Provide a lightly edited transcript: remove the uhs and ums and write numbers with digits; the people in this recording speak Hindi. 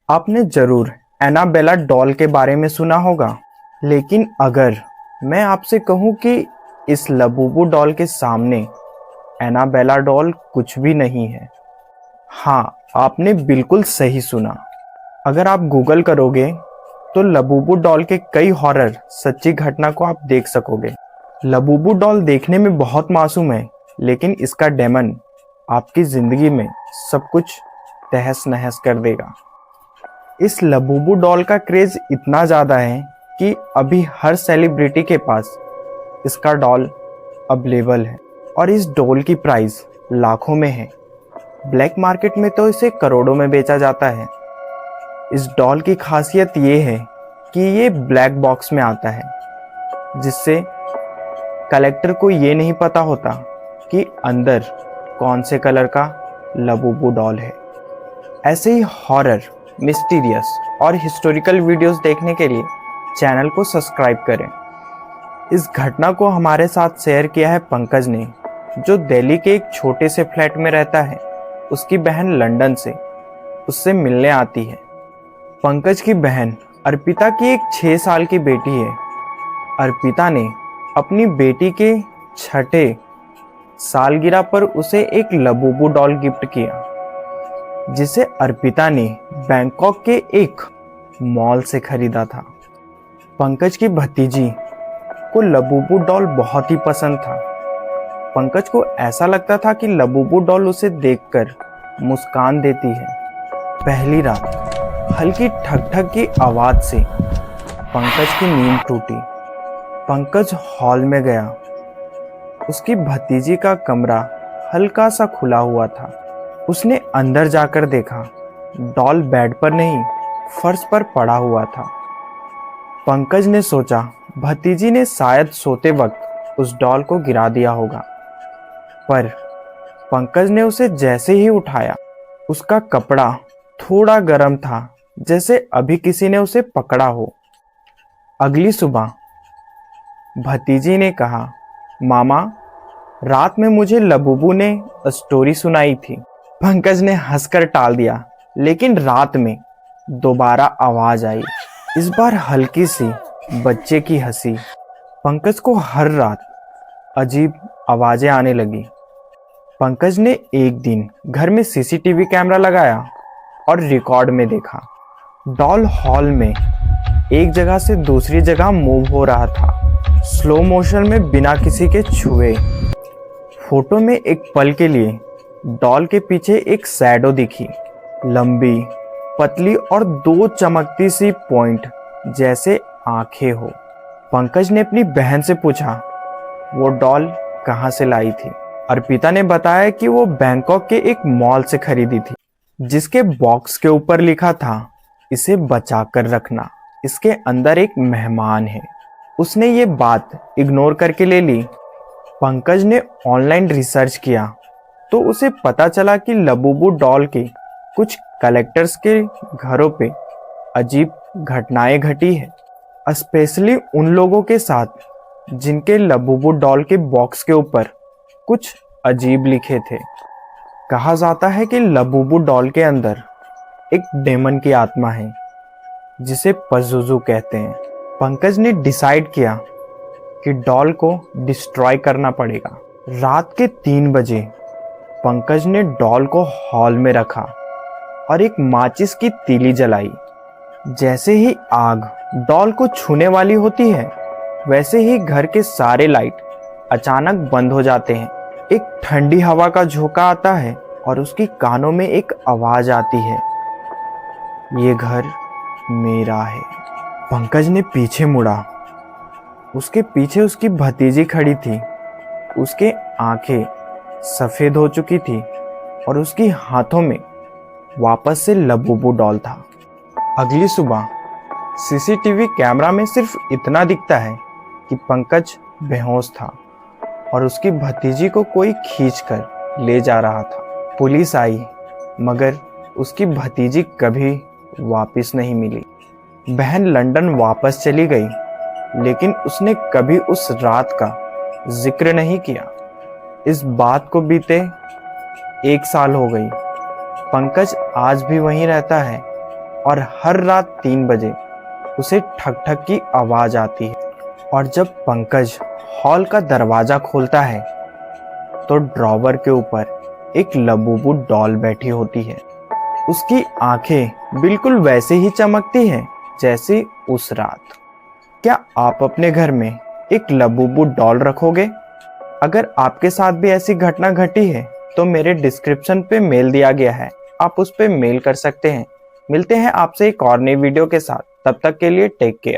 आपने ज़रूर एनाबेला डॉल के बारे में सुना होगा, लेकिन अगर मैं आपसे कहूँ कि इस लबूबू डॉल के सामने एनाबेला डॉल कुछ भी नहीं है। हाँ, आपने बिल्कुल सही सुना। अगर आप गूगल करोगे तो लबूबू डॉल के कई हॉरर सच्ची घटना को आप देख सकोगे। लबूबू डॉल देखने में बहुत मासूम है, लेकिन इसका डेमन आपकी ज़िंदगी में सब कुछ तहस नहस कर देगा। इस लबूबू डॉल का क्रेज़ इतना ज़्यादा है कि अभी हर सेलिब्रिटी के पास इसका डॉल अवेलेबल है और इस डॉल की प्राइस लाखों में है। ब्लैक मार्केट में तो इसे करोड़ों में बेचा जाता है। इस डॉल की खासियत ये है कि ये ब्लैक बॉक्स में आता है, जिससे कलेक्टर को ये नहीं पता होता कि अंदर कौन से कलर का लबूबू डॉल है। ऐसे ही हॉरर, मिस्टीरियस और हिस्टोरिकल वीडियोस देखने के लिए चैनल को सब्सक्राइब करें। इस घटना को हमारे साथ शेयर किया है पंकज ने, जो दिल्ली के एक छोटे से फ्लैट में रहता है। उसकी बहन लंदन से उससे मिलने आती है। पंकज की बहन अर्पिता की एक 6 साल की बेटी है। अर्पिता ने अपनी बेटी के 6ठे सालगिरह पर उसे एक लबूबू डॉल गिफ्ट किया, जिसे अर्पिता ने बैंकॉक के एक मॉल से खरीदा था। पंकज की भतीजी को लबूबू डॉल बहुत ही पसंद था। पंकज को ऐसा लगता था कि लबूबू डॉल उसे देखकर मुस्कान देती है। पहली रात हल्की ठक ठक की आवाज से पंकज की नींद टूटी। पंकज हॉल में गया। उसकी भतीजी का कमरा हल्का सा खुला हुआ था। उसने अंदर जाकर देखा, डॉल बेड पर नहीं, फर्श पर पड़ा हुआ था। पंकज ने सोचा भतीजी ने शायद सोते वक्त उस डॉल को गिरा दिया होगा, पर पंकज ने उसे जैसे ही उठाया, उसका कपड़ा थोड़ा गर्म था, जैसे अभी किसी ने उसे पकड़ा हो। अगली सुबह भतीजी ने कहा, मामा, रात में मुझे लबूबू ने स्टोरी सुनाई थी। पंकज ने हंसकर टाल दिया, लेकिन रात में दोबारा आवाज आई। इस बार हल्की सी बच्चे की हंसी। पंकज को हर रात अजीब आवाजें आने लगी। पंकज ने एक दिन घर में सीसीटीवी कैमरा लगाया और रिकॉर्ड में देखा, डॉल हॉल में एक जगह से दूसरी जगह मूव हो रहा था, स्लो मोशन में, बिना किसी के छुए। फोटो में एक पल के लिए डॉल के पीछे एक शैडो दिखी, लंबी, पतली और 2 चमकती सी पॉइंट जैसे आंखें हो। पंकज ने अपनी बहन से पूछा, वो डॉल कहाँ से लाई थी? अर्पिता ने बताया कि वो बैंकॉक के एक मॉल से खरीदी थी, जिसके बॉक्स के ऊपर लिखा था, इसे बचा कर रखना, इसके अंदर एक मेहमान है। उसने ये बात इग्नोर करके ले ली। पंकज ने ऑनलाइन रिसर्च किया तो उसे पता चला कि लबूबू डॉल के कुछ कलेक्टर्स के घरों पे अजीब घटनाएं घटी है, स्पेशली उन लोगों के साथ जिनके लबूबू डॉल के बॉक्स के ऊपर कुछ अजीब लिखे थे। कहा जाता है कि लबूबू डॉल के अंदर एक डेमन की आत्मा है, जिसे पजुजू कहते हैं। पंकज ने डिसाइड किया कि डॉल को डिस्ट्रॉय करना पड़ेगा। रात के 3 बजे पंकज ने डॉल को हॉल में रखा और एक माचिस की तीली जलाई। जैसे ही आग डॉल को छूने वाली होती है, वैसे ही घर के सारे लाइट अचानक बंद हो जाते हैं। एक ठंडी हवा का झोंका आता है और उसकी कानों में एक आवाज आती है, ये घर मेरा है। पंकज ने पीछे मुड़ा। उसके पीछे उसकी भतीजी खड़ी थी। उसके आंखें सफेद हो चुकी थी और उसकी हाथों में वापस से लबूबू डॉल था। अगली सुबह सीसीटीवी कैमरा में सिर्फ इतना दिखता है कि पंकज बेहोश था और उसकी भतीजी को कोई खींचकर ले जा रहा था। पुलिस आई, मगर उसकी भतीजी कभी वापस नहीं मिली। बहन लंदन वापस चली गई, लेकिन उसने कभी उस रात का जिक्र नहीं किया। इस बात को बीते 1 साल हो गई। पंकज आज भी वहीं रहता है और हर रात 3 बजे उसे ठक ठक की आवाज आती है। और जब पंकज हॉल का दरवाजा खोलता है तो ड्रॉवर के ऊपर एक लबूबू डॉल बैठी होती है। उसकी आंखें बिल्कुल वैसे ही चमकती हैं जैसे उस रात। क्या आप अपने घर में एक लबूबू डॉल रखोगे? अगर आपके साथ भी ऐसी घटना घटी है तो मेरे डिस्क्रिप्शन पे मेल दिया गया है, आप उस पे मेल कर सकते हैं। मिलते हैं आपसे एक और नई वीडियो के साथ, तब तक के लिए टेक केयर।